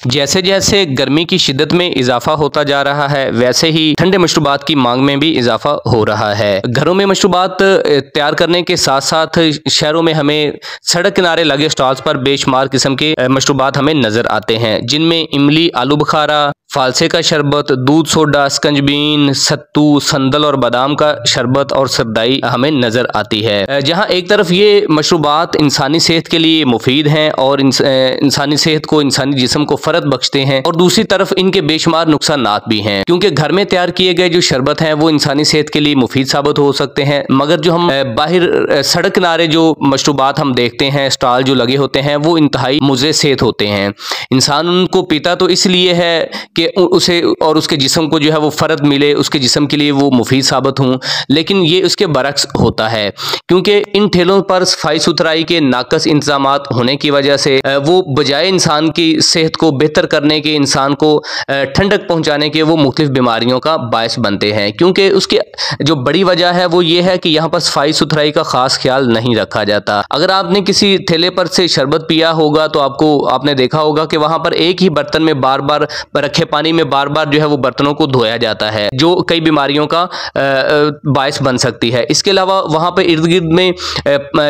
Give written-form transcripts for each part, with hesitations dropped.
जैसे जैसे गर्मी की शिद्दत में इजाफा होता जा रहा है, वैसे ही ठंडे मशरूबात की मांग में भी इजाफा हो रहा है। घरों में मशरूबात तैयार करने के साथ साथ शहरों में हमें सड़क किनारे लगे स्टॉल्स पर बेशुमार किस्म के मशरूबात हमें नजर आते हैं, जिनमें इमली, आलू बुखारा, फालसे का शरबत, दूध सोडा, स्कंजबीन, सत्तू, संदल और बादाम का शरबत और सरदाई हमें नजर आती है। जहां एक तरफ ये मशरूबात इंसानी सेहत के लिए मुफीद हैं और इंसानी सेहत को, इंसानी जिस्म को फरत बख्शते हैं, और दूसरी तरफ इनके बेशुमार नुकसानात भी हैं, क्योंकि घर में तैयार किए गए जो शरबत हैं वो इंसानी सेहत के लिए मुफीद साबित हो सकते हैं, मगर जो हम बाहर सड़क किनारे जो मशरूबात हम देखते हैं, स्टॉल जो लगे होते हैं, वो इंतहाई मुज़र सेहत होते हैं। इंसान उनको पीता तो इसलिए है कि उसे और उसके जिस्म को जो है वो फ़र्द मिले, उसके जिस्म के लिए वो मुफीद साबित हों, लेकिन ये उसके बरक्स होता है, क्योंकि इन ठेलों पर सफाई सुथराई के नाकस इंतजामात होने की वजह से वो बजाय इंसान की सेहत को बेहतर करने के, इंसान को ठंडक पहुंचाने के, वो मुख्तलिफ बीमारियों का बायस बनते हैं। क्योंकि उसके जो बड़ी वजह है वो ये है कि यहाँ पर सफाई सुथराई का खास ख्याल नहीं रखा जाता। अगर आपने किसी ठेले पर से शरबत पिया होगा तो आपने देखा होगा कि वहाँ पर एक ही बर्तन में बार बार रखे पानी में बार बार जो है वो बर्तनों को धोया जाता है, जो कई बीमारियों का बायस बन सकती है। इसके अलावा वहाँ पे इर्द गिर्द में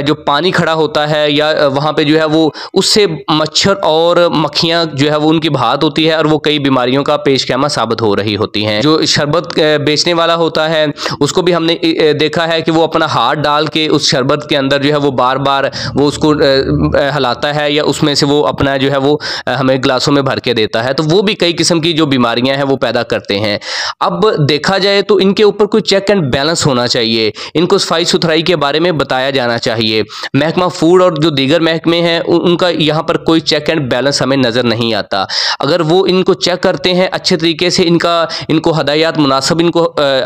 जो पानी खड़ा होता है, या वहाँ पे जो है वो उससे मच्छर और मक्खियाँ जो है वो उनकी बहात होती है, और वो कई बीमारियों का पेशखैमा साबित हो रही होती हैं। जो शरबत बेचने वाला होता है उसको भी हमने देखा है कि वो अपना हाथ डाल के उस शरबत के अंदर जो है वो बार बार वो उसको हिलाता है, या उसमें से वो अपना जो है वो हमें गिलासों में भर के देता है, तो वो भी कई किस्म की जो बीमारियां हैं वो पैदा करते हैं। अब देखा जाए तो इनके ऊपर कोई चेक एंड बैलेंस होना चाहिए, इनको सफाई सुथराई के बारे में बताया जाना चाहिए। महकमा फूड और जो दीगर महकमे हैं उनका यहाँ पर कोई चेक एंड बैलेंस हमें नज़र नहीं आता। अगर वो इनको चेक करते हैं अच्छे तरीके से, इनको हदायत मुनासिब इनको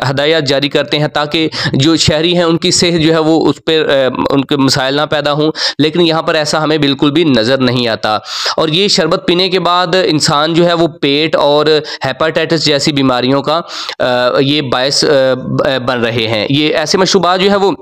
हदायत जारी करते हैं, ताकि जो शहरी हैं उनकी सेहत जो है वो उस पर उनके मसाइल ना पैदा हों, लेकिन यहाँ पर ऐसा हमें बिल्कुल भी नज़र नहीं आता। और ये शरबत पीने के बाद इंसान जो है वो पेट और हेपेटाइटिस जैसी बीमारियों का ये बायस बन रहे हैं। ये ऐसे मशरूबात जो है वो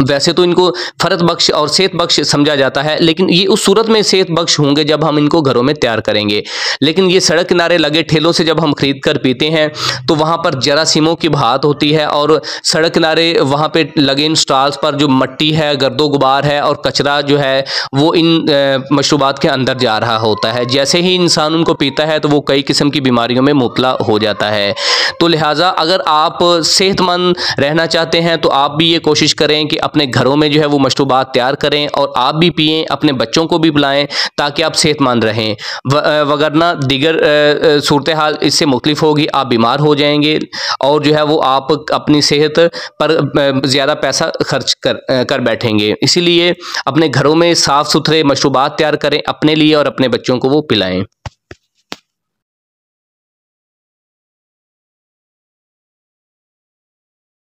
वैसे तो इनको फ़रत बख्श और सेहत बख्श समझा जाता है, लेकिन ये उस सूरत में सेहत बख्श होंगे जब हम इनको घरों में तैयार करेंगे। लेकिन ये सड़क किनारे लगे ठेलों से जब हम ख़रीद कर पीते हैं तो वहाँ पर जरासीमों की बहात होती है, और सड़क किनारे वहाँ पे लगे इन स्टॉल्स पर जो मट्टी है, गर्दो गुबार है और कचरा जो है वो इन मशरूबात के अंदर जा रहा होता है। जैसे ही इंसान उनको पीता है तो वो कई किस्म की बीमारियों में मुब्तला हो जाता है। तो लिहाजा अगर आप सेहतमंद रहना चाहते हैं तो आप भी ये कोशिश करें कि अपने घरों में जो है वो मशरूबात तैयार करें, और आप भी पिएं, अपने बच्चों को भी पिलाएं, ताकि आप सेहतमंद रहें। वगरना दीगर सूरत हाल इससे मुख्तलिफ होगी, आप बीमार हो जाएंगे, और जो है वो आप अपनी सेहत पर ज़्यादा पैसा खर्च कर बैठेंगे। इसीलिए अपने घरों में साफ़ सुथरे मशरूबात तैयार करें अपने लिए, और अपने बच्चों को वो पिलाएं।